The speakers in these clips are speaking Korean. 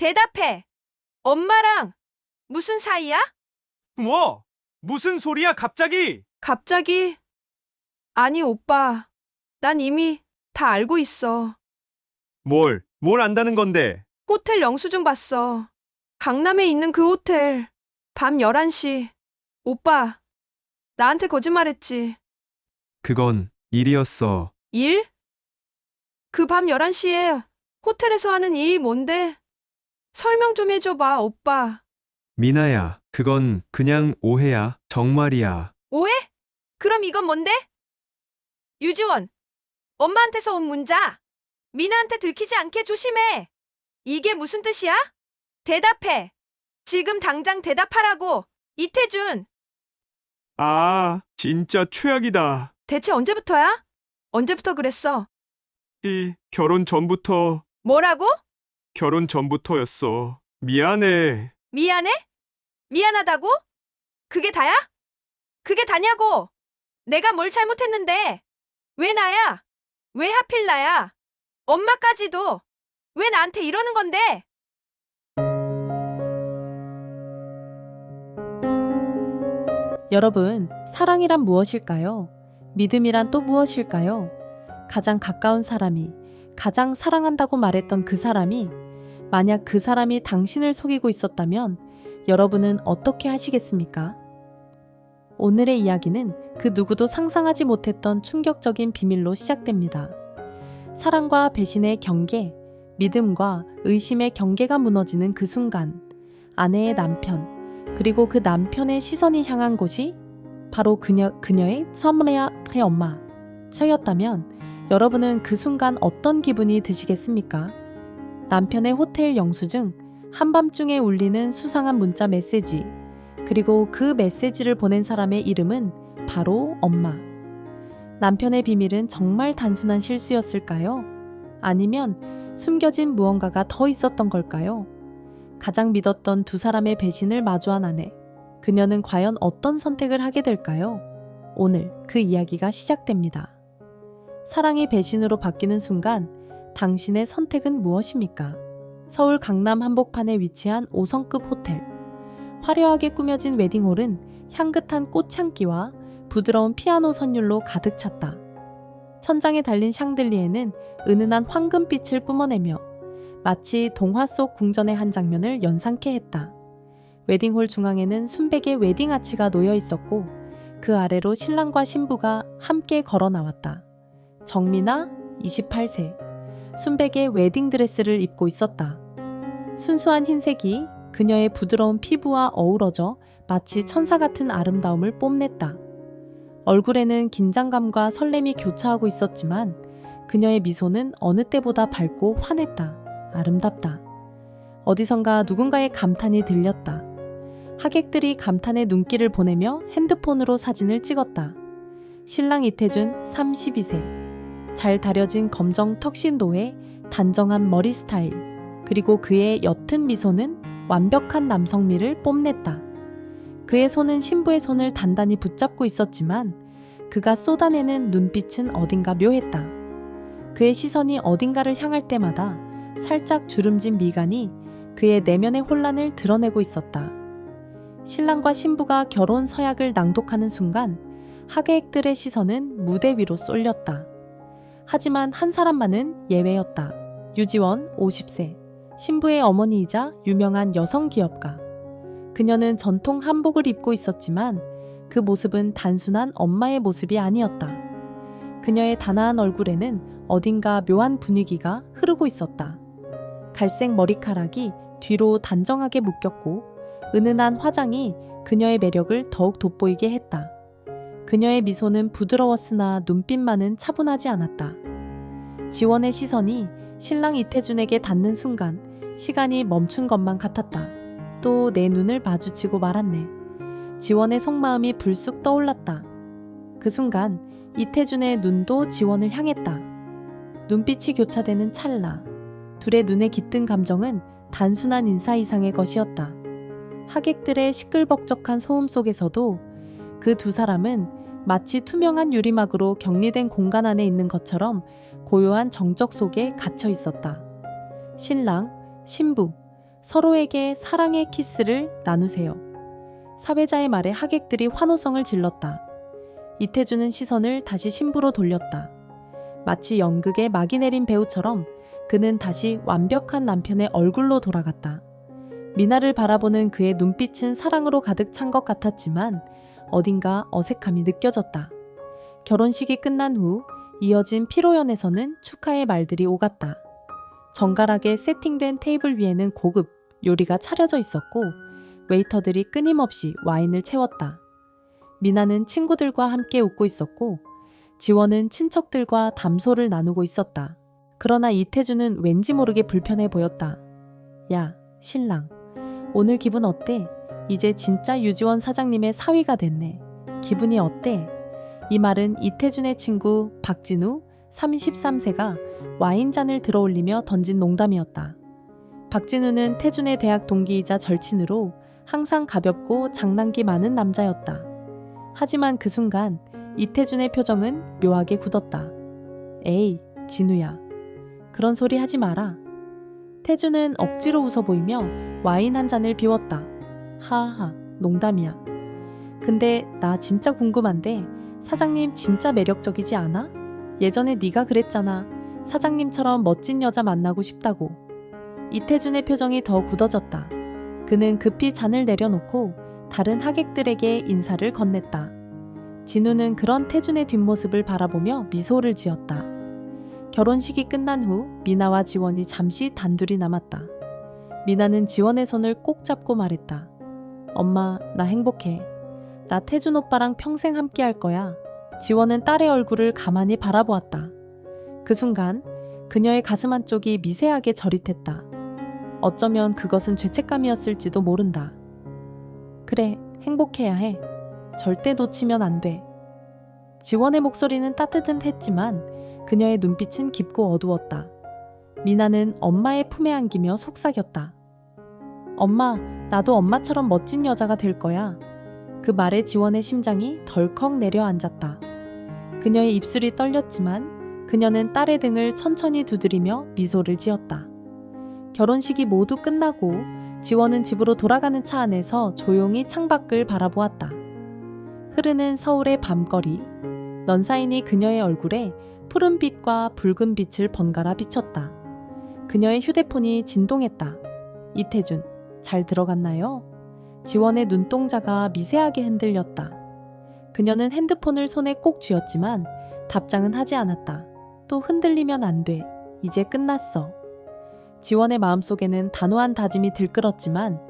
대답해. 엄마랑 무슨 사이야? 뭐? 무슨 소리야, 갑자기? 갑자기? 아니, 오빠. 난 이미 다 알고 있어. 뭘 안다는 건데? 호텔 영수증 봤어. 강남에 있는 그 호텔. 밤 11시. 오빠, 나한테 거짓말했지. 그건 일이었어. 일? 그 밤 11시에 호텔에서 하는 일이 뭔데? 설명 좀 해줘봐, 오빠. 미나야, 그건 그냥 오해야. 정말이야. 오해? 그럼 이건 뭔데? 유지원, 엄마한테서 온 문자. 미나한테 들키지 않게 조심해. 이게 무슨 뜻이야? 대답해. 지금 당장 대답하라고. 이태준, 아, 진짜 최악이다. 대체 언제부터야? 언제부터 그랬어? 결혼 전부터, 뭐라고? 결혼 전부터였어. 미안해. 미안해? 미안하다고? 그게 다야? 그게 다냐고? 내가 뭘 잘못했는데? 왜 나야? 왜 하필 나야? 엄마까지도. 왜 나한테 이러는 건데? 여러분, 사랑이란 무엇일까요? 믿음이란 또 무엇일까요? 가장 가까운 사람이, 가장 사랑한다고 말했던 그 사람이, 만약 그 사람이 당신을 속이고 있었다면 여러분은 어떻게 하시겠습니까? 오늘의 이야기는 그 누구도 상상하지 못했던 충격적인 비밀로 시작됩니다. 사랑과 배신의 경계, 믿음과 의심의 경계가 무너지는 그 순간, 아내의 남편, 그리고 그 남편의 시선이 향한 곳이 바로 그녀의 썸레아의 엄마, 였다면 여러분은 그 순간 어떤 기분이 드시겠습니까? 남편의 호텔 영수증, 한밤중에 울리는 수상한 문자 메시지, 그리고 그 메시지를 보낸 사람의 이름은 바로 엄마. 남편의 비밀은 정말 단순한 실수였을까요? 아니면 숨겨진 무언가가 더 있었던 걸까요? 가장 믿었던 두 사람의 배신을 마주한 아내. 그녀는 과연 어떤 선택을 하게 될까요? 오늘 그 이야기가 시작됩니다. 사랑이 배신으로 바뀌는 순간 당신의 선택은 무엇입니까? 서울 강남 한복판에 위치한 5성급 호텔. 화려하게 꾸며진 웨딩홀은 향긋한 꽃향기와 부드러운 피아노 선율로 가득 찼다. 천장에 달린 샹들리에는 은은한 황금빛을 뿜어내며 마치 동화 속 궁전의 한 장면을 연상케 했다. 웨딩홀 중앙에는 순백의 웨딩 아치가 놓여 있었고 그 아래로 신랑과 신부가 함께 걸어 나왔다. 정미나 28세, 순백의 웨딩 드레스를 입고 있었다. 순수한 흰색이 그녀의 부드러운 피부와 어우러져 마치 천사 같은 아름다움을 뽐냈다. 얼굴에는 긴장감과 설렘이 교차하고 있었지만 그녀의 미소는 어느 때보다 밝고 환했다. 아름답다. 어디선가 누군가의 감탄이 들렸다. 하객들이 감탄의 눈길을 보내며 핸드폰으로 사진을 찍었다. 신랑 이태준 32세. 잘 다려진 검정 턱신도에 단정한 머리 스타일, 그리고 그의 옅은 미소는 완벽한 남성미를 뽐냈다. 그의 손은 신부의 손을 단단히 붙잡고 있었지만 그가 쏟아내는 눈빛은 어딘가 묘했다. 그의 시선이 어딘가를 향할 때마다 살짝 주름진 미간이 그의 내면의 혼란을 드러내고 있었다. 신랑과 신부가 결혼 서약을 낭독하는 순간 하객들의 시선은 무대 위로 쏠렸다. 하지만 한 사람만은 예외였다. 유지원 50세, 신부의 어머니이자 유명한 여성 기업가. 그녀는 전통 한복을 입고 있었지만 그 모습은 단순한 엄마의 모습이 아니었다. 그녀의 단아한 얼굴에는 어딘가 묘한 분위기가 흐르고 있었다. 갈색 머리카락이 뒤로 단정하게 묶였고 은은한 화장이 그녀의 매력을 더욱 돋보이게 했다. 그녀의 미소는 부드러웠으나 눈빛만은 차분하지 않았다. 지원의 시선이 신랑 이태준에게 닿는 순간 시간이 멈춘 것만 같았다. 또 내 눈을 마주치고 말았네. 지원의 속마음이 불쑥 떠올랐다. 그 순간 이태준의 눈도 지원을 향했다. 눈빛이 교차되는 찰나. 둘의 눈에 깃든 감정은 단순한 인사 이상의 것이었다. 하객들의 시끌벅적한 소음 속에서도 그 두 사람은 마치 투명한 유리막으로 격리된 공간 안에 있는 것처럼 고요한 정적 속에 갇혀 있었다. 신랑, 신부, 서로에게 사랑의 키스를 나누세요. 사회자의 말에 하객들이 환호성을 질렀다. 이태준은 시선을 다시 신부로 돌렸다. 마치 연극에 막이 내린 배우처럼 그는 다시 완벽한 남편의 얼굴로 돌아갔다. 미나를 바라보는 그의 눈빛은 사랑으로 가득 찬 것 같았지만 어딘가 어색함이 느껴졌다. 결혼식이 끝난 후 이어진 피로연에서는 축하의 말들이 오갔다. 정갈하게 세팅된 테이블 위에는 고급 요리가 차려져 있었고 웨이터들이 끊임없이 와인을 채웠다. 미나는 친구들과 함께 웃고 있었고 지원은 친척들과 담소를 나누고 있었다. 그러나 이태준은 왠지 모르게 불편해 보였다. 야, 신랑. 오늘 기분 어때? 이제 진짜 유지원 사장님의 사위가 됐네. 기분이 어때? 이 말은 이태준의 친구 박진우 33세가 와인잔을 들어올리며 던진 농담이었다. 박진우는 태준의 대학 동기이자 절친으로 항상 가볍고 장난기 많은 남자였다. 하지만 그 순간 이태준의 표정은 묘하게 굳었다. 에이, 진우야. 그런 소리 하지 마라. 태준은 억지로 웃어 보이며 와인 한 잔을 비웠다. 하하, 농담이야. 근데 나 진짜 궁금한데 사장님 진짜 매력적이지 않아? 예전에 네가 그랬잖아. 사장님처럼 멋진 여자 만나고 싶다고. 이태준의 표정이 더 굳어졌다. 그는 급히 잔을 내려놓고 다른 하객들에게 인사를 건넸다. 진우는 그런 태준의 뒷모습을 바라보며 미소를 지었다. 결혼식이 끝난 후 미나와 지원이 잠시 단둘이 남았다. 미나는 지원의 손을 꼭 잡고 말했다. 엄마, 나 행복해. 나 태준 오빠랑 평생 함께 할 거야. 지원은 딸의 얼굴을 가만히 바라보았다. 그 순간 그녀의 가슴 한쪽이 미세하게 저릿했다. 어쩌면 그것은 죄책감이었을지도 모른다. 그래, 행복해야 해. 절대 놓치면 안 돼. 지원의 목소리는 따뜻했지만 그녀의 눈빛은 깊고 어두웠다. 미나는 엄마의 품에 안기며 속삭였다. 엄마, 나도 엄마처럼 멋진 여자가 될 거야. 그 말에 지원의 심장이 덜컥 내려앉았다. 그녀의 입술이 떨렸지만 그녀는 딸의 등을 천천히 두드리며 미소를 지었다. 결혼식이 모두 끝나고 지원은 집으로 돌아가는 차 안에서 조용히 창밖을 바라보았다. 흐르는 서울의 밤거리, 넌사인이 그녀의 얼굴에 푸른빛과 붉은 빛을 번갈아 비쳤다. 그녀의 휴대폰이 진동했다. 이태준, 잘 들어갔나요? 지원의 눈동자가 미세하게 흔들렸다. 그녀는 핸드폰을 손에 꼭 쥐었지만 답장은 하지 않았다. 또 흔들리면 안 돼. 이제 끝났어. 지원의 마음속에는 단호한 다짐이 들끓었지만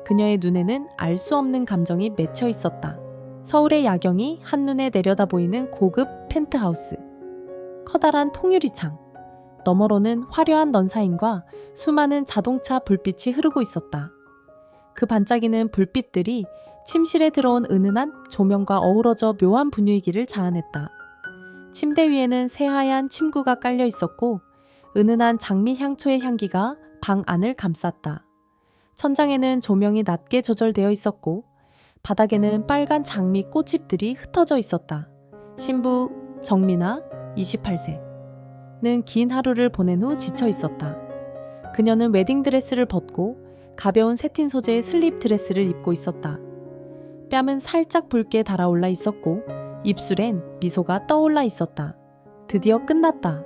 그녀의 눈에는 알 수 없는 감정이 맺혀 있었다. 서울의 야경이 한눈에 내려다 보이는 고급 펜트하우스. 커다란 통유리창. 너머로는 화려한 넌사인과 수많은 자동차 불빛이 흐르고 있었다. 그 반짝이는 불빛들이 침실에 들어온 은은한 조명과 어우러져 묘한 분위기를 자아냈다. 침대 위에는 새하얀 침구가 깔려 있었고 은은한 장미 향초의 향기가 방 안을 감쌌다. 천장에는 조명이 낮게 조절되어 있었고 바닥에는 빨간 장미 꽃잎들이 흩어져 있었다. 신부 정민아 28세는 긴 하루를 보낸 후 지쳐 있었다. 그녀는 웨딩드레스를 벗고 가벼운 세틴 소재의 슬립 드레스를 입고 있었다. 뺨은 살짝 붉게 달아올라 있었고 입술엔 미소가 떠올라 있었다. 드디어 끝났다.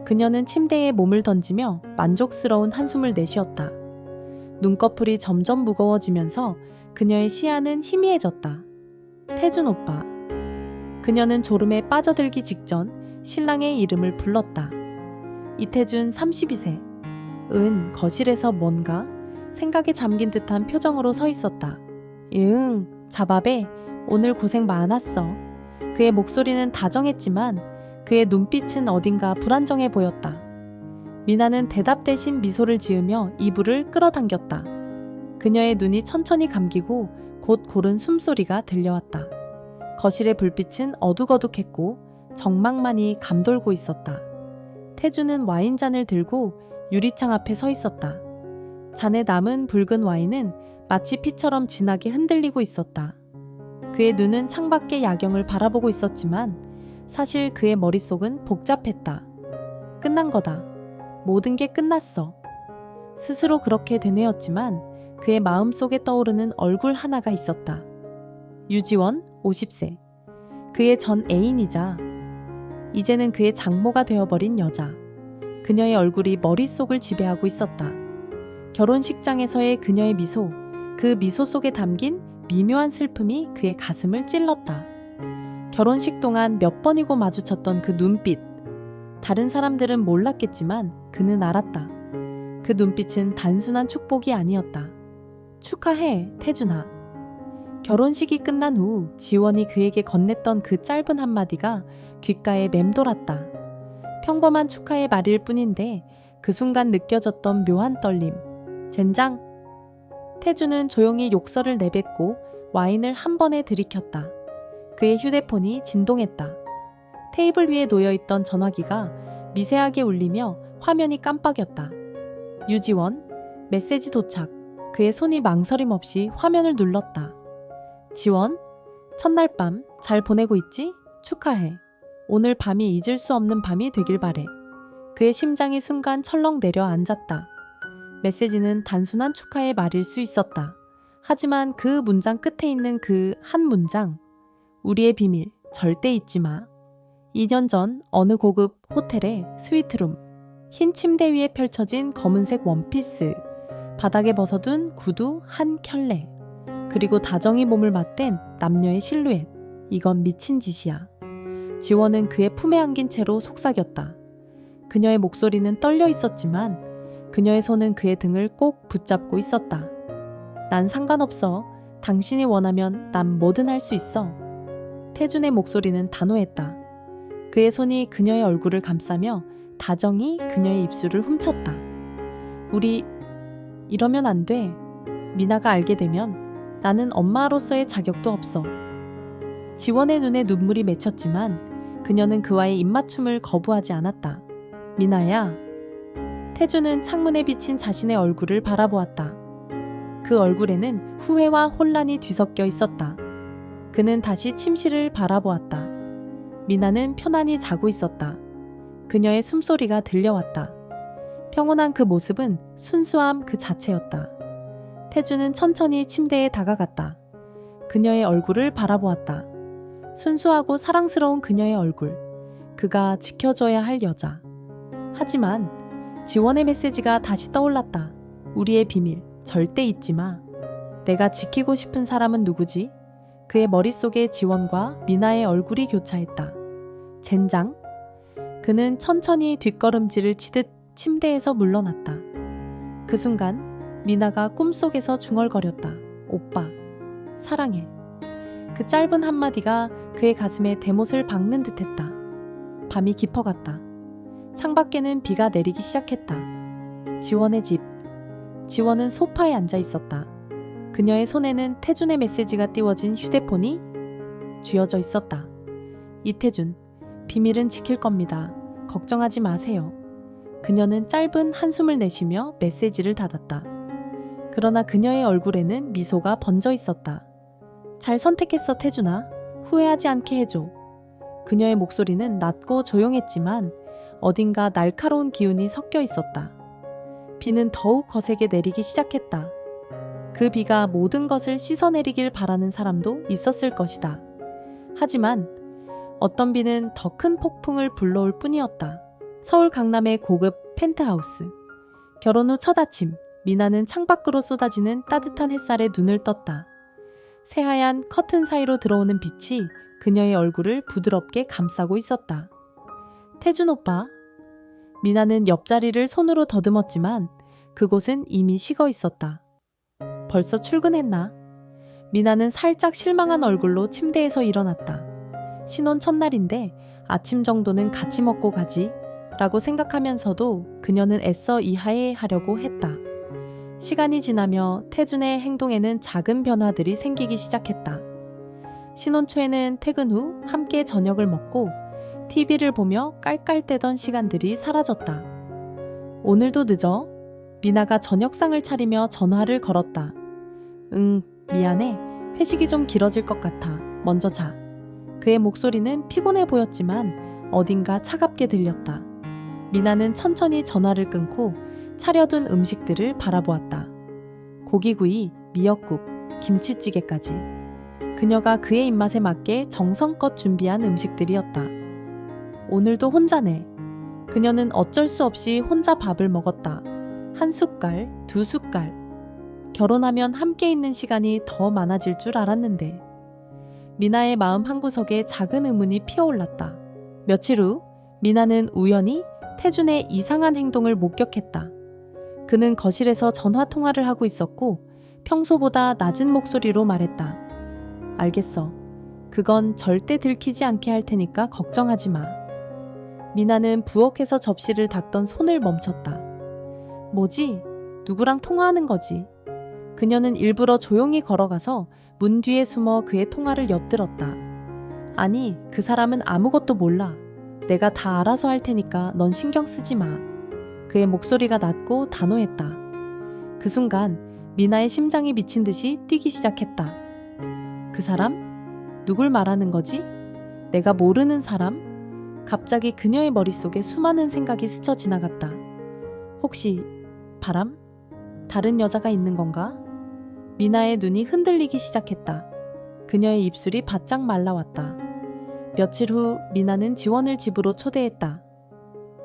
그녀는 침대에 몸을 던지며 만족스러운 한숨을 내쉬었다. 눈꺼풀이 점점 무거워지면서 그녀의 시야는 희미해졌다. 태준 오빠. 그녀는 졸음에 빠져들기 직전 신랑의 이름을 불렀다. 이태준 32세. 은 거실에서 뭔가 생각에 잠긴 듯한 표정으로 서 있었다. 응, 자바베, 오늘 고생 많았어. 그의 목소리는 다정했지만 그의 눈빛은 어딘가 불안정해 보였다. 미나는 대답 대신 미소를 지으며 이불을 끌어당겼다. 그녀의 눈이 천천히 감기고 곧 고른 숨소리가 들려왔다. 거실의 불빛은 어둑어둑했고 정막만이 감돌고 있었다. 태주는 와인잔을 들고 유리창 앞에 서 있었다. 잔에 남은 붉은 와인은 마치 피처럼 진하게 흔들리고 있었다. 그의 눈은 창밖의 야경을 바라보고 있었지만 사실 그의 머릿속은 복잡했다. 끝난 거다. 모든 게 끝났어. 스스로 그렇게 되뇌었지만 그의 마음속에 떠오르는 얼굴 하나가 있었다. 유지원 50세. 그의 전 애인이자 이제는 그의 장모가 되어버린 여자. 그녀의 얼굴이 머릿속을 지배하고 있었다. 결혼식장에서의 그녀의 미소, 그 미소 속에 담긴 미묘한 슬픔이 그의 가슴을 찔렀다. 결혼식 동안 몇 번이고 마주쳤던 그 눈빛. 다른 사람들은 몰랐겠지만 그는 알았다. 그 눈빛은 단순한 축복이 아니었다. 축하해, 태준아. 결혼식이 끝난 후 지원이 그에게 건넸던 그 짧은 한마디가 귓가에 맴돌았다. 평범한 축하의 말일 뿐인데 그 순간 느껴졌던 묘한 떨림. 젠장. 태준은 조용히 욕설을 내뱉고 와인을 한 번에 들이켰다. 그의 휴대폰이 진동했다. 테이블 위에 놓여있던 전화기가 미세하게 울리며 화면이 깜빡였다. 유지원, 메시지 도착. 그의 손이 망설임 없이 화면을 눌렀다. 지원, 첫날 밤 잘 보내고 있지? 축하해. 오늘 밤이 잊을 수 없는 밤이 되길 바래. 그의 심장이 순간 철렁 내려앉았다. 메시지는 단순한 축하의 말일 수 있었다. 하지만 그 문장 끝에 있는 그 한 문장, 우리의 비밀 절대 잊지 마. 2년 전 어느 고급 호텔의 스위트룸. 흰 침대 위에 펼쳐진 검은색 원피스, 바닥에 벗어둔 구두 한 켤레, 그리고 다정히 몸을 맞댄 남녀의 실루엣. 이건 미친 짓이야. 지원은 그의 품에 안긴 채로 속삭였다. 그녀의 목소리는 떨려 있었지만 그녀의 손은 그의 등을 꼭 붙잡고 있었다. 난 상관없어. 당신이 원하면 난 뭐든 할 수 있어. 태준의 목소리는 단호했다. 그의 손이 그녀의 얼굴을 감싸며 다정히 그녀의 입술을 훔쳤다. 우리 이러면 안 돼. 미나가 알게 되면 나는 엄마로서의 자격도 없어. 지원의 눈에 눈물이 맺혔지만 그녀는 그와의 입맞춤을 거부하지 않았다. 미나야. 태준은 창문에 비친 자신의 얼굴을 바라보았다. 그 얼굴에는 후회와 혼란이 뒤섞여 있었다. 그는 다시 침실을 바라보았다. 미나는 편안히 자고 있었다. 그녀의 숨소리가 들려왔다. 평온한 그 모습은 순수함 그 자체였다. 태준은 천천히 침대에 다가갔다. 그녀의 얼굴을 바라보았다. 순수하고 사랑스러운 그녀의 얼굴. 그가 지켜줘야 할 여자. 하지만 지원의 메시지가 다시 떠올랐다. 우리의 비밀 절대 잊지 마. 내가 지키고 싶은 사람은 누구지? 그의 머릿속에 지원과 미나의 얼굴이 교차했다. 젠장. 그는 천천히 뒷걸음질을 치듯 침대에서 물러났다. 그 순간 미나가 꿈속에서 중얼거렸다. 오빠, 사랑해. 그 짧은 한마디가 그의 가슴에 대못을 박는 듯했다. 밤이 깊어갔다. 창밖에는 비가 내리기 시작했다. 지원의 집. 지원은 소파에 앉아 있었다. 그녀의 손에는 태준의 메시지가 띄워진 휴대폰이 쥐어져 있었다. 이태준, 비밀은 지킬 겁니다. 걱정하지 마세요. 그녀는 짧은 한숨을 내쉬며 메시지를 닫았다. 그러나 그녀의 얼굴에는 미소가 번져 있었다. 잘 선택했어, 태준아. 후회하지 않게 해줘. 그녀의 목소리는 낮고 조용했지만 어딘가 날카로운 기운이 섞여 있었다. 비는 더욱 거세게 내리기 시작했다. 그 비가 모든 것을 씻어내리길 바라는 사람도 있었을 것이다. 하지만 어떤 비는 더 큰 폭풍을 불러올 뿐이었다. 서울 강남의 고급 펜트하우스. 결혼 후 첫 아침, 미나는 창밖으로 쏟아지는 따뜻한 햇살에 눈을 떴다. 새하얀 커튼 사이로 들어오는 빛이 그녀의 얼굴을 부드럽게 감싸고 있었다. 태준 오빠. 미나는 옆자리를 손으로 더듬었지만 그곳은 이미 식어 있었다. 벌써 출근했나? 미나는 살짝 실망한 얼굴로 침대에서 일어났다. 신혼 첫날인데 아침 정도는 같이 먹고 가지 라고 생각하면서도 그녀는 애써 이해하려고 했다. 시간이 지나며 태준의 행동에는 작은 변화들이 생기기 시작했다. 신혼 초에는 퇴근 후 함께 저녁을 먹고 TV를 보며 깔깔대던 시간들이 사라졌다. 오늘도 늦어? 미나가 저녁상을 차리며 전화를 걸었다. 응, 미안해. 회식이 좀 길어질 것 같아. 먼저 자. 그의 목소리는 피곤해 보였지만 어딘가 차갑게 들렸다. 미나는 천천히 전화를 끊고 차려둔 음식들을 바라보았다. 고기구이, 미역국, 김치찌개까지. 그녀가 그의 입맛에 맞게 정성껏 준비한 음식들이었다. 오늘도 혼자네. 그녀는 어쩔 수 없이 혼자 밥을 먹었다. 한 숟갈, 두 숟갈. 결혼하면 함께 있는 시간이 더 많아질 줄 알았는데. 미나의 마음 한구석에 작은 의문이 피어올랐다. 며칠 후 미나는 우연히 태준의 이상한 행동을 목격했다. 그는 거실에서 전화 통화를 하고 있었고 평소보다 낮은 목소리로 말했다. 알겠어. 그건 절대 들키지 않게 할 테니까 걱정하지 마. 미나는 부엌에서 접시를 닦던 손을 멈췄다. 뭐지? 누구랑 통화하는 거지? 그녀는 일부러 조용히 걸어가서 문 뒤에 숨어 그의 통화를 엿들었다. 아니, 그 사람은 아무것도 몰라. 내가 다 알아서 할 테니까 넌 신경 쓰지 마. 그의 목소리가 낮고 단호했다. 그 순간 미나의 심장이 미친 듯이 뛰기 시작했다. 그 사람? 누굴 말하는 거지? 내가 모르는 사람? 갑자기 그녀의 머릿속에 수많은 생각이 스쳐 지나갔다. 혹시 바람? 다른 여자가 있는 건가? 미나의 눈이 흔들리기 시작했다. 그녀의 입술이 바짝 말라왔다. 며칠 후 미나는 지원을 집으로 초대했다.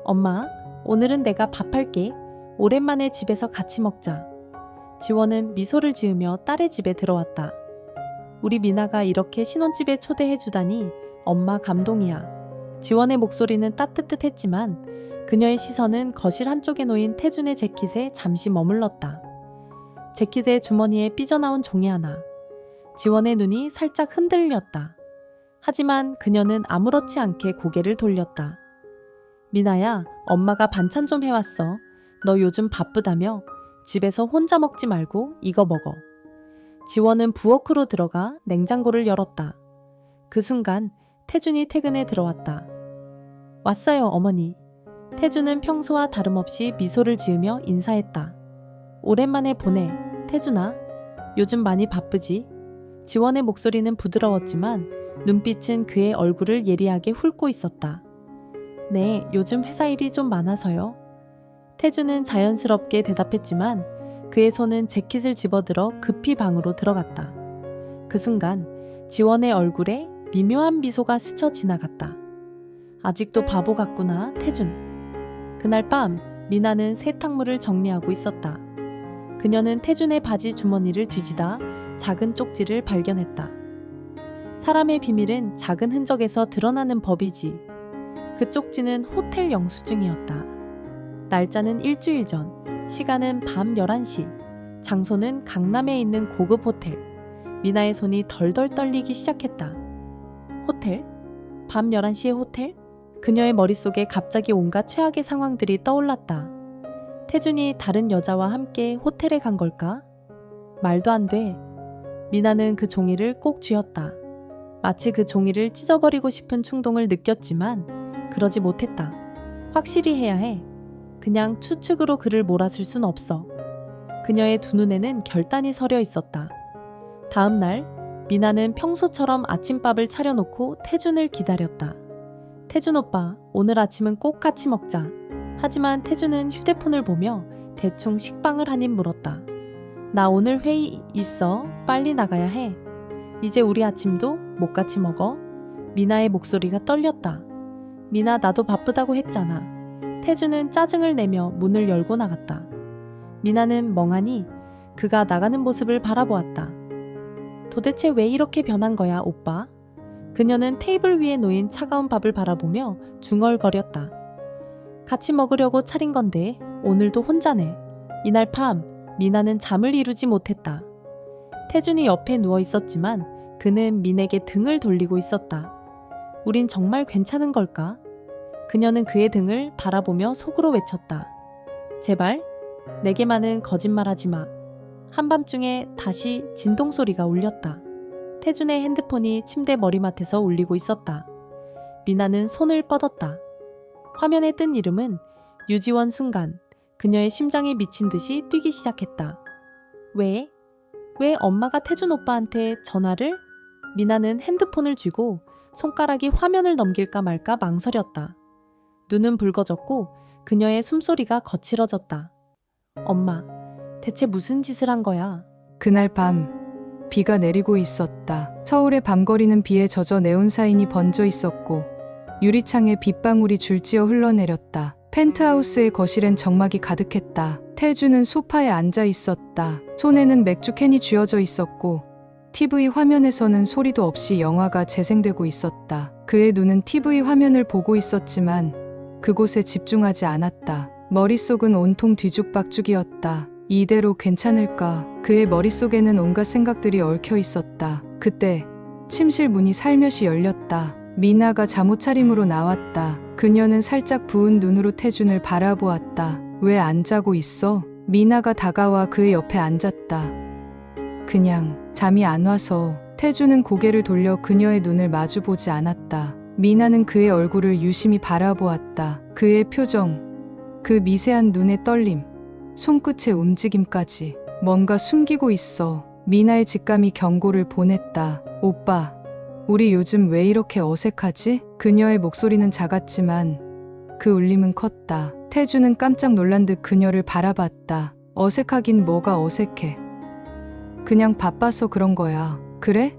엄마, 오늘은 내가 밥할게. 오랜만에 집에서 같이 먹자. 지원은 미소를 지으며 딸의 집에 들어왔다. 우리 미나가 이렇게 신혼집에 초대해주다니 엄마 감동이야. 지원의 목소리는 따뜻했지만 그녀의 시선은 거실 한쪽에 놓인 태준의 재킷에 잠시 머물렀다. 재킷의 주머니에 삐져나온 종이 하나. 지원의 눈이 살짝 흔들렸다. 하지만 그녀는 아무렇지 않게 고개를 돌렸다. 미나야, 엄마가 반찬 좀 해왔어. 너 요즘 바쁘다며? 집에서 혼자 먹지 말고 이거 먹어. 지원은 부엌으로 들어가 냉장고를 열었다. 그 순간 태준이 퇴근에 들어왔다. 왔어요, 어머니. 태준은 평소와 다름없이 미소를 지으며 인사했다. 오랜만에 보네, 태준아. 요즘 많이 바쁘지? 지원의 목소리는 부드러웠지만 눈빛은 그의 얼굴을 예리하게 훑고 있었다. 네, 요즘 회사 일이 좀 많아서요. 태준은 자연스럽게 대답했지만 그의 손은 재킷을 집어들어 급히 방으로 들어갔다. 그 순간 지원의 얼굴에 미묘한 미소가 스쳐 지나갔다. 아직도 바보 같구나, 태준. 그날 밤 미나는 세탁물을 정리하고 있었다. 그녀는 태준의 바지 주머니를 뒤지다 작은 쪽지를 발견했다. 사람의 비밀은 작은 흔적에서 드러나는 법이지. 그 쪽지는 호텔 영수증이었다. 날짜는 일주일 전, 시간은 밤 11시, 장소는 강남에 있는 고급 호텔. 미나의 손이 덜덜 떨리기 시작했다. 호텔? 밤 11시에 호텔? 그녀의 머릿속에 갑자기 온갖 최악의 상황들이 떠올랐다. 태준이 다른 여자와 함께 호텔에 간 걸까? 말도 안 돼. 미나는 그 종이를 꼭 쥐었다. 마치 그 종이를 찢어버리고 싶은 충동을 느꼈지만 그러지 못했다. 확실히 해야 해. 그냥 추측으로 그를 몰아쓸 순 없어. 그녀의 두 눈에는 결단이 서려 있었다. 다음 날 미나는 평소처럼 아침밥을 차려놓고 태준을 기다렸다. 태준 오빠, 오늘 아침은 꼭 같이 먹자. 하지만 태준은 휴대폰을 보며 대충 식빵을 한 입 물었다. 나 오늘 회의 있어. 빨리 나가야 해. 이제 우리 아침도 못 같이 먹어. 미나의 목소리가 떨렸다. 미나, 나도 바쁘다고 했잖아. 태준은 짜증을 내며 문을 열고 나갔다. 미나는 멍하니 그가 나가는 모습을 바라보았다. 도대체 왜 이렇게 변한 거야, 오빠? 그녀는 테이블 위에 놓인 차가운 밥을 바라보며 중얼거렸다. 같이 먹으려고 차린 건데 오늘도 혼자네. 이날 밤 미나는 잠을 이루지 못했다. 태준이 옆에 누워 있었지만 그는 민에게 등을 돌리고 있었다. 우린 정말 괜찮은 걸까? 그녀는 그의 등을 바라보며 속으로 외쳤다. 제발 내게만은 거짓말하지 마. 한밤중에 다시 진동 소리가 울렸다. 태준의 핸드폰이 침대 머리맡에서 울리고 있었다. 미나는 손을 뻗었다. 화면에 뜬 이름은 유지원. 순간 그녀의 심장이 미친 듯이 뛰기 시작했다. 왜? 왜 엄마가 태준 오빠한테 전화를? 미나는 핸드폰을 쥐고 손가락이 화면을 넘길까 말까 망설였다. 눈은 붉어졌고 그녀의 숨소리가 거칠어졌다. 엄마, 대체 무슨 짓을 한 거야? 그날 밤 비가 내리고 있었다. 서울의 밤거리는 비에 젖어 네온사인이 번져 있었고 유리창에 빗방울이 줄지어 흘러내렸다. 펜트하우스의 거실엔 정막이 가득했다. 태주는 소파에 앉아 있었다. 손에는 맥주캔이 쥐어져 있었고 TV 화면에서는 소리도 없이 영화가 재생되고 있었다. 그의 눈은 TV 화면을 보고 있었지만 그곳에 집중하지 않았다. 머릿속은 온통 뒤죽박죽이었다. 이대로 괜찮을까? 그의 머릿속에는 온갖 생각들이 얽혀 있었다. 그때 침실 문이 살며시 열렸다. 미나가 잠옷차림으로 나왔다. 그녀는 살짝 부은 눈으로 태준을 바라보았다. 왜 안 자고 있어? 미나가 다가와 그의 옆에 앉았다. 그냥 잠이 안 와서. 태준은 고개를 돌려 그녀의 눈을 마주보지 않았다. 미나는 그의 얼굴을 유심히 바라보았다. 그의 표정, 그 미세한 눈의 떨림, 손끝의 움직임까지 뭔가 숨기고 있어. 미나의 직감이 경고를 보냈다. 오빠, 우리 요즘 왜 이렇게 어색하지? 그녀의 목소리는 작았지만 그 울림은 컸다. 태주는 깜짝 놀란 듯 그녀를 바라봤다. 어색하긴 뭐가 어색해. 그냥 바빠서 그런 거야. 그래?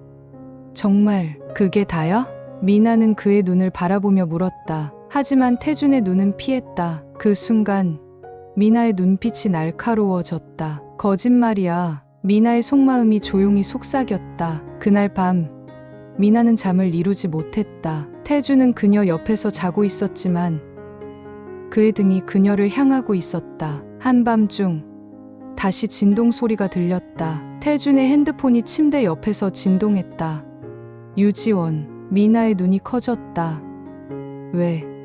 정말 그게 다야? 미나는 그의 눈을 바라보며 물었다. 하지만 태준의 눈은 피했다. 그 순간 미나의 눈빛이 날카로워졌다. 거짓말이야. 미나의 속마음이 조용히 속삭였다. 그날 밤 미나는 잠을 이루지 못했다. 태주는 그녀 옆에서 자고 있었지만 그의 등이 그녀를 향하고 있었다. 한밤중 다시 진동 소리가 들렸다. 태준의 핸드폰이 침대 옆에서 진동했다. 유지원, 미나의 눈이 커졌다.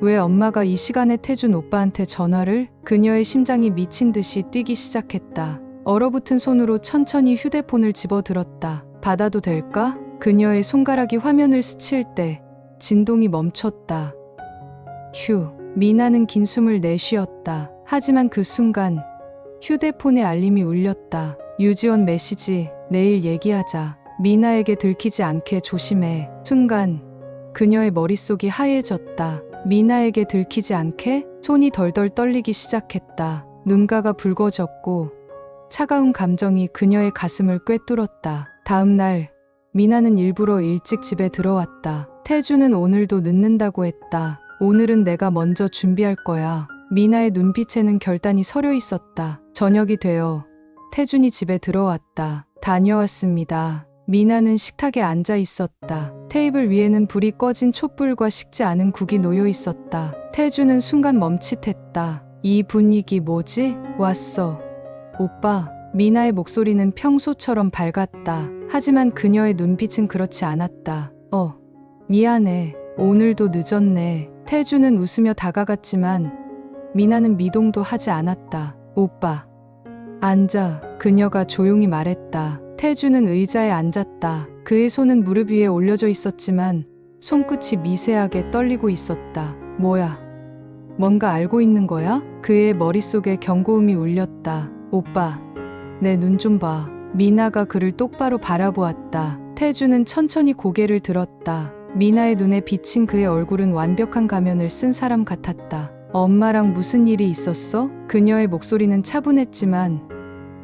왜 엄마가 이 시간에 태준 오빠한테 전화를? 그녀의 심장이 미친 듯이 뛰기 시작했다. 얼어붙은 손으로 천천히 휴대폰을 집어들었다. 받아도 될까? 그녀의 손가락이 화면을 스칠 때 진동이 멈췄다. 휴, 미나는 긴 숨을 내쉬었다. 하지만 그 순간 휴대폰의 알림이 울렸다. 유지원 메시지, 내일 얘기하자. 미나에게 들키지 않게 조심해. 순간 그녀의 머릿속이 하얘졌다. 미나에게 들키지 않게? 손이 덜덜 떨리기 시작했다. 눈가가 붉어졌고 차가운 감정이 그녀의 가슴을 꿰뚫었다. 다음 날 미나는 일부러 일찍 집에 들어왔다. 태주는 오늘도 늦는다고 했다. 오늘은 내가 먼저 준비할 거야. 미나의 눈빛에는 결단이 서려 있었다. 저녁이 되어 태준이 집에 들어왔다. 다녀왔습니다. 미나는 식탁에 앉아 있었다. 테이블 위에는 불이 꺼진 촛불과 식지 않은 국이 놓여 있었다. 태준은 순간 멈칫했다. 이 분위기 뭐지? 왔어. 오빠. 미나의 목소리는 평소처럼 밝았다. 하지만 그녀의 눈빛은 그렇지 않았다. 미안해. 오늘도 늦었네. 태준은 웃으며 다가갔지만 미나는 미동도 하지 않았다. 오빠. 앉아. 그녀가 조용히 말했다. 태준은 의자에 앉았다. 그의 손은 무릎 위에 올려져 있었지만 손끝이 미세하게 떨리고 있었다. 뭐야? 뭔가 알고 있는 거야? 그의 머릿속에 경고음이 울렸다. 오빠, 내 눈 좀 봐. 미나가 그를 똑바로 바라보았다. 태준은 천천히 고개를 들었다. 미나의 눈에 비친 그의 얼굴은 완벽한 가면을 쓴 사람 같았다. 엄마랑 무슨 일이 있었어? 그녀의 목소리는 차분했지만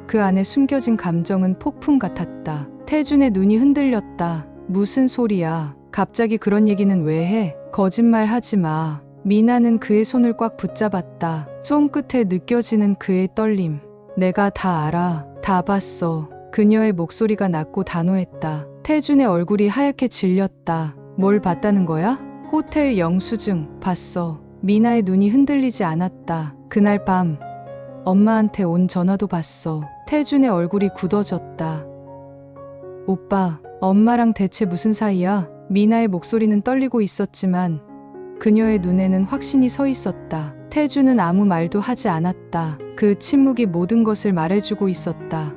그 안에 숨겨진 감정은 폭풍 같았다. 태준의 눈이 흔들렸다. 무슨 소리야? 갑자기 그런 얘기는 왜 해? 거짓말 하지 마. 미나는 그의 손을 꽉 붙잡았다. 손끝에 느껴지는 그의 떨림. 내가 다 알아. 다 봤어. 그녀의 목소리가 낮고 단호했다. 태준의 얼굴이 하얗게 질렸다. 뭘 봤다는 거야? 호텔 영수증 봤어. 미나의 눈이 흔들리지 않았다. 그날 밤 엄마한테 온 전화도 봤어. 태준의 얼굴이 굳어졌다. 오빠, 엄마랑 대체 무슨 사이야? 미나의 목소리는 떨리고 있었지만 그녀의 눈에는 확신이 서 있었다. 태준은 아무 말도 하지 않았다. 그 침묵이 모든 것을 말해주고 있었다.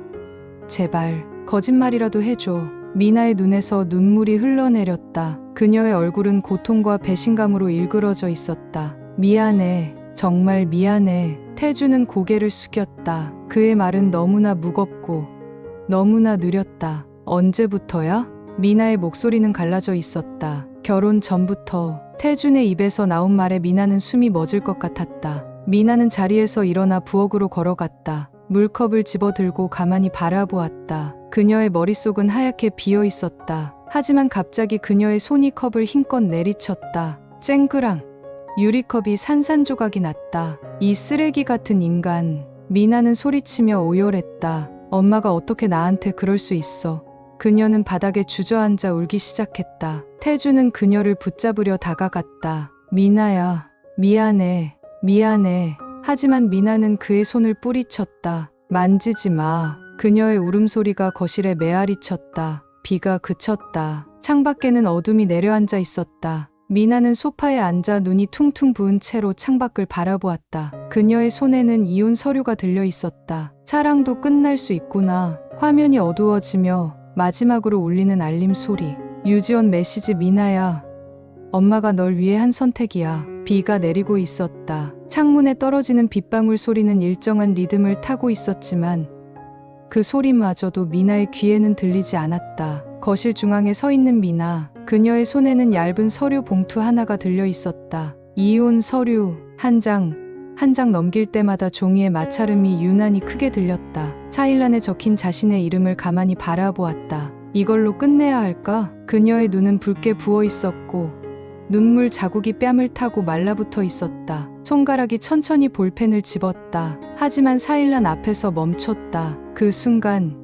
제발, 거짓말이라도 해줘. 미나의 눈에서 눈물이 흘러내렸다. 그녀의 얼굴은 고통과 배신감으로 일그러져 있었다. 미안해. 정말 미안해. 태준은 고개를 숙였다. 그의 말은 너무나 무겁고 너무나 느렸다. 언제부터야? 미나의 목소리는 갈라져 있었다. 결혼 전부터. 태준의 입에서 나온 말에 미나는 숨이 멎을 것 같았다. 미나는 자리에서 일어나 부엌으로 걸어갔다. 물컵을 집어들고 가만히 바라보았다. 그녀의 머릿속은 하얗게 비어 있었다. 하지만 갑자기 그녀의 손이 컵을 힘껏 내리쳤다. 쨍그랑 유리컵이 산산조각이 났다. 이 쓰레기 같은 인간. 미나는 소리치며 오열했다. 엄마가 어떻게 나한테 그럴 수 있어. 그녀는 바닥에 주저앉아 울기 시작했다. 태주는 그녀를 붙잡으려 다가갔다. 미나야, 미안해, 미안해. 하지만 미나는 그의 손을 뿌리쳤다. 만지지 마. 그녀의 울음소리가 거실에 메아리쳤다. 비가 그쳤다. 창밖에는 어둠이 내려앉아 있었다. 미나는 소파에 앉아 눈이 퉁퉁 부은 채로 창밖을 바라보았다. 그녀의 손에는 이혼 서류가 들려 있었다. 사랑도 끝날 수 있구나. 화면이 어두워지며 마지막으로 울리는 알림 소리. 유지원 메시지. 미나야, 엄마가 널 위해 한 선택이야. 비가 내리고 있었다. 창문에 떨어지는 빗방울 소리는 일정한 리듬을 타고 있었지만 그 소리마저도 미나의 귀에는 들리지 않았다. 거실 중앙에 서 있는 미나. 그녀의 손에는 얇은 서류 봉투 하나가 들려 있었다. 이혼 서류 한 장. 한 장 넘길 때마다 종이의 마찰음이 유난히 크게 들렸다. 차일란에 적힌 자신의 이름을 가만히 바라보았다. 이걸로 끝내야 할까? 그녀의 눈은 붉게 부어 있었고 눈물 자국이 뺨을 타고 말라붙어 있었다. 손가락이 천천히 볼펜을 집었다. 하지만 차일란 앞에서 멈췄다. 그 순간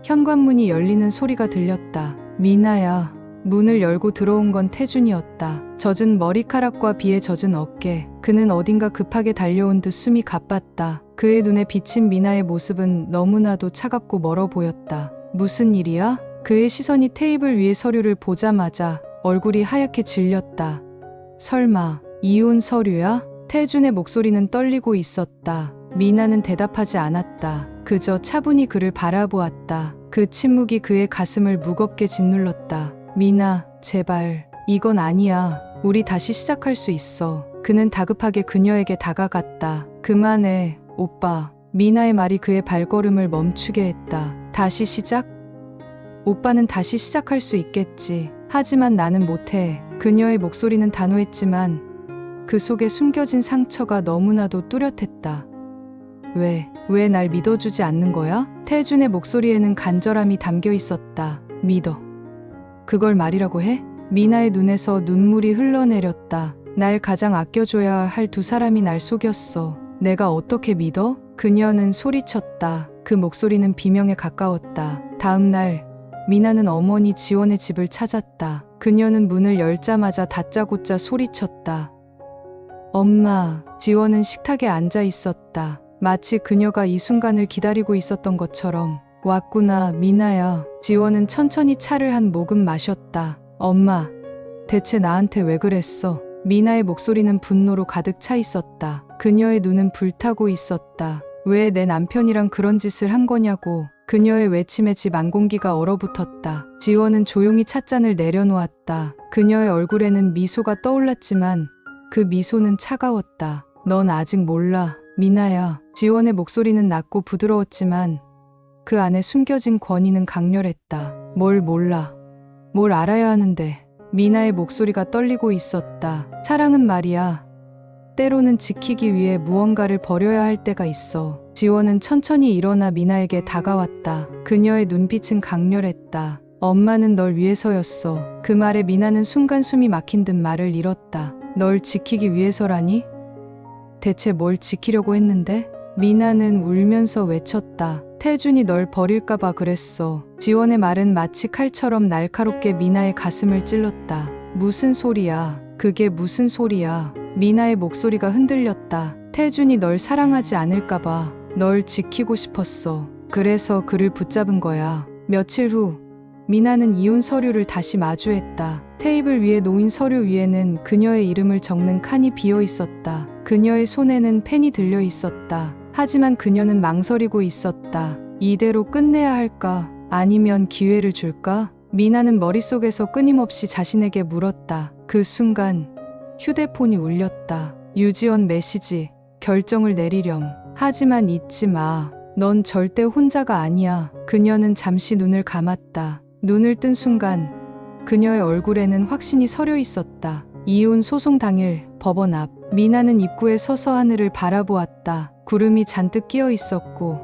현관문이 열리는 소리가 들렸다. 미나야. 문을 열고 들어온 건 태준이었다. 젖은 머리카락과 비에 젖은 어깨. 그는 어딘가 급하게 달려온 듯 숨이 가빴다. 그의 눈에 비친 미나의 모습은 너무나도 차갑고 멀어 보였다. 무슨 일이야? 그의 시선이 테이블 위의 서류를 보자마자 얼굴이 하얗게 질렸다. 설마 이혼 서류야? 태준의 목소리는 떨리고 있었다. 미나는 대답하지 않았다. 그저 차분히 그를 바라보았다. 그 침묵이 그의 가슴을 무겁게 짓눌렀다. 미나, 제발. 이건 아니야. 우리 다시 시작할 수 있어. 그는 다급하게 그녀에게 다가갔다. 그만해, 오빠. 미나의 말이 그의 발걸음을 멈추게 했다. 다시 시작? 오빠는 다시 시작할 수 있겠지. 하지만 나는 못해. 그녀의 목소리는 단호했지만 그 속에 숨겨진 상처가 너무나도 뚜렷했다. 왜 날 믿어주지 않는 거야? 태준의 목소리에는 간절함이 담겨 있었다. 믿어. 그걸 말이라고 해? 미나의 눈에서 눈물이 흘러내렸다. 날 가장 아껴줘야 할 두 사람이 날 속였어. 내가 어떻게 믿어? 그녀는 소리쳤다. 그 목소리는 비명에 가까웠다. 다음 날 미나는 어머니 지원의 집을 찾았다. 그녀는 문을 열자마자 다짜고짜 소리쳤다. 엄마. 지원은 식탁에 앉아 있었다. 마치 그녀가 이 순간을 기다리고 있었던 것처럼. 왔구나, 미나야. 지원은 천천히 차를 한 모금 마셨다. 엄마, 대체 나한테 왜 그랬어? 미나의 목소리는 분노로 가득 차 있었다. 그녀의 눈은 불타고 있었다. 왜 내 남편이랑 그런 짓을 한 거냐고. 그녀의 외침에 집 안공기가 얼어붙었다. 지원은 조용히 찻잔을 내려놓았다. 그녀의 얼굴에는 미소가 떠올랐지만 그 미소는 차가웠다. 넌 아직 몰라, 미나야. 지원의 목소리는 낮고 부드러웠지만 그 안에 숨겨진 권위는 강렬했다. 뭘 몰라. 뭘 알아야 하는데. 미나의 목소리가 떨리고 있었다. 사랑은 말이야. 때로는 지키기 위해 무언가를 버려야 할 때가 있어. 지원은 천천히 일어나 미나에게 다가왔다. 그녀의 눈빛은 강렬했다. 엄마는 널 위해서였어. 그 말에 미나는 순간 숨이 막힌 듯 말을 잃었다. 널 지키기 위해서라니? 대체 뭘 지키려고 했는데? 미나는 울면서 외쳤다. 태준이 널 버릴까봐 그랬어. 지원의 말은 마치 칼처럼 날카롭게 미나의 가슴을 찔렀다. 무슨 소리야? 그게 무슨 소리야? 미나의 목소리가 흔들렸다. 태준이 널 사랑하지 않을까봐 널 지키고 싶었어. 그래서 그를 붙잡은 거야. 며칠 후 미나는 이혼 서류를 다시 마주했다. 테이블 위에 놓인 서류 위에는 그녀의 이름을 적는 칸이 비어 있었다. 그녀의 손에는 펜이 들려 있었다. 하지만 그녀는 망설이고 있었다. 이대로 끝내야 할까? 아니면 기회를 줄까? 미나는 머릿속에서 끊임없이 자신에게 물었다. 그 순간 휴대폰이 울렸다. 유지원 메시지. 결정을 내리렴. 하지만 잊지 마. 넌 절대 혼자가 아니야. 그녀는 잠시 눈을 감았다. 눈을 뜬 순간 그녀의 얼굴에는 확신이 서려 있었다. 이혼 소송 당일 법원 앞. 미나는 입구에 서서 하늘을 바라보았다. 구름이 잔뜩 끼어 있었고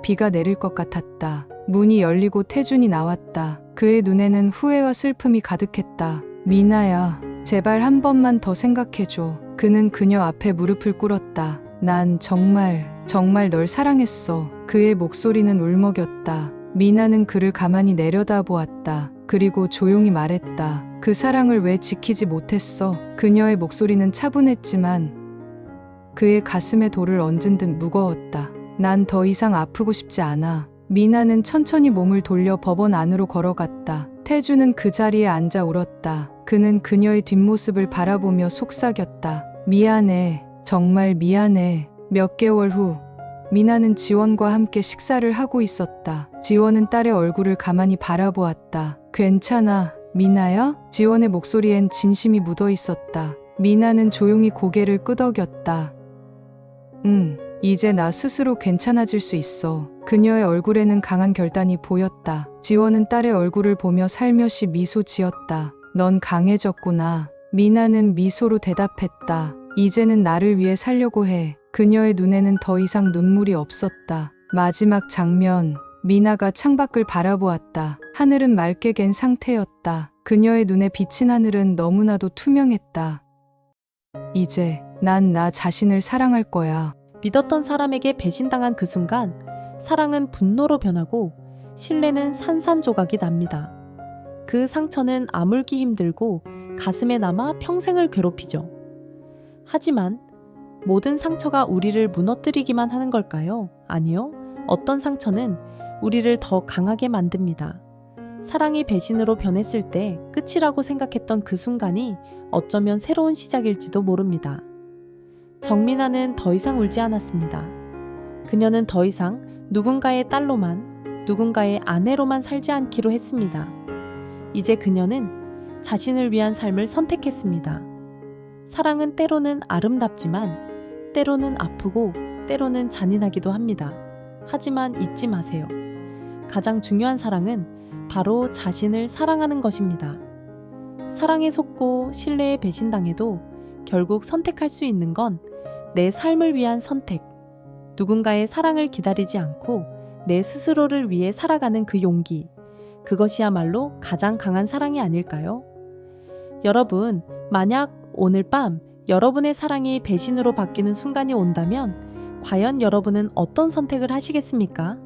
비가 내릴 것 같았다. 문이 열리고 태준이 나왔다. 그의 눈에는 후회와 슬픔이 가득했다. 미나야, 제발 한 번만 더 생각해줘. 그는 그녀 앞에 무릎을 꿇었다. 난 정말 널 사랑했어. 그의 목소리는 울먹였다. 미나는 그를 가만히 내려다보았다. 그리고 조용히 말했다. 그 사랑을 왜 지키지 못했어? 그녀의 목소리는 차분했지만 그의 가슴에 돌을 얹은 듯 무거웠다. 난 더 이상 아프고 싶지 않아. 미나는 천천히 몸을 돌려 법원 안으로 걸어갔다. 태주는 그 자리에 앉아 울었다. 그는 그녀의 뒷모습을 바라보며 속삭였다. 미안해. 정말 미안해. 몇 개월 후 미나는 지원과 함께 식사를 하고 있었다. 지원은 딸의 얼굴을 가만히 바라보았다. 괜찮아, 미나야? 지원의 목소리엔 진심이 묻어 있었다. 미나는 조용히 고개를 끄덕였다. 이제 나 스스로 괜찮아질 수 있어. 그녀의 얼굴에는 강한 결단이 보였다. 지원은 딸의 얼굴을 보며 살며시 미소 지었다. 넌 강해졌구나. 미나는 미소로 대답했다. 이제는 나를 위해 살려고 해. 그녀의 눈에는 더 이상 눈물이 없었다. 마지막 장면, 미나가 창밖을 바라보았다. 하늘은 맑게 갠 상태였다. 그녀의 눈에 비친 하늘은 너무나도 투명했다. 이제 난 나 자신을 사랑할 거야. 믿었던 사람에게 배신당한 그 순간 사랑은 분노로 변하고 신뢰는 산산조각이 납니다. 그 상처는 아물기 힘들고 가슴에 남아 평생을 괴롭히죠. 하지만 모든 상처가 우리를 무너뜨리기만 하는 걸까요? 아니요. 어떤 상처는 우리를 더 강하게 만듭니다. 사랑이 배신으로 변했을 때 끝이라고 생각했던 그 순간이 어쩌면 새로운 시작일지도 모릅니다. 정민아는 더 이상 울지 않았습니다. 그녀는 더 이상 누군가의 딸로만, 누군가의 아내로만 살지 않기로 했습니다. 이제 그녀는 자신을 위한 삶을 선택했습니다. 사랑은 때로는 아름답지만 때로는 아프고 때로는 잔인하기도 합니다. 하지만 잊지 마세요. 가장 중요한 사랑은 바로 자신을 사랑하는 것입니다. 사랑에 속고 신뢰에 배신당해도 결국 선택할 수 있는 건 내 삶을 위한 선택, 누군가의 사랑을 기다리지 않고 내 스스로를 위해 살아가는 그 용기, 그것이야말로 가장 강한 사랑이 아닐까요? 여러분, 만약 오늘 밤 여러분의 사랑이 배신으로 바뀌는 순간이 온다면 과연 여러분은 어떤 선택을 하시겠습니까?